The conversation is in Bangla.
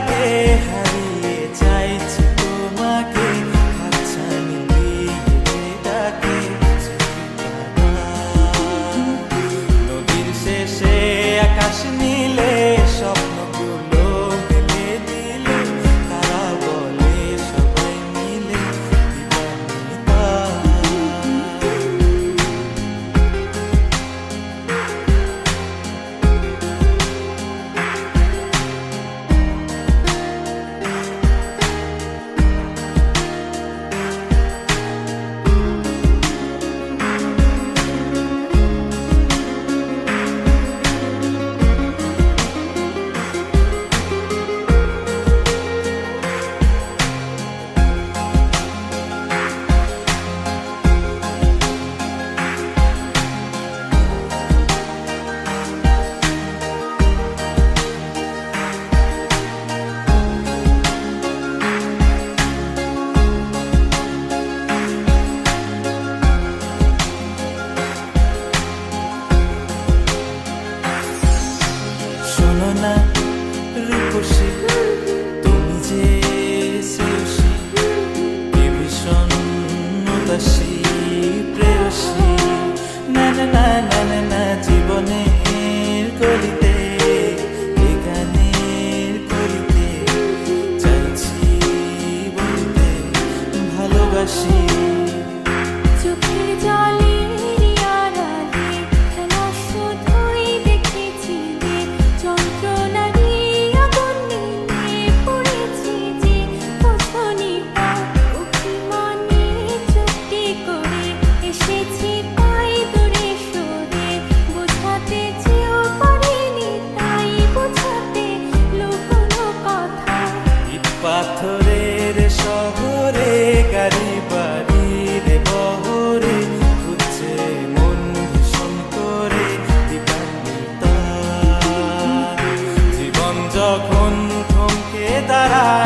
ডাকে হারিয়ে চাইছি তোমাকে, হাতছানি দিয়ে ডাকে নদীর শেষে আকাশ নীলে স্বপ্নগুলো মেলে দিলে, তারা বলে সবাই মিলে দিবানিতা। শোনো না রূপসী, তুমি যে শ্রেয়সী, কে ভীষণ উদাসী প্রেয়সী, না না না না না না, জীবনের কলিতে এ গানের কলিতে চাইছি বলতে ভালোবাসি। চোখের জলের আড়ালে খেলা শুধুই দেখেছি যে, যন্ত্রণারই আগুন নিয়ে পড়েছি যে, বোঝনিটা অভিমানে চুক্তি করে এসেছি পাই দূরে সরে, বোঝাতে চেয়েও পারিনি তাই বোঝাতে লুকোনো কথা। ইট পাথরের শহরে গাড়ি বাড়ির বহরে খুঁজছে মন ভীষণ করে দিবানিতা। জীবন যখন থমকে দাঁড়ায়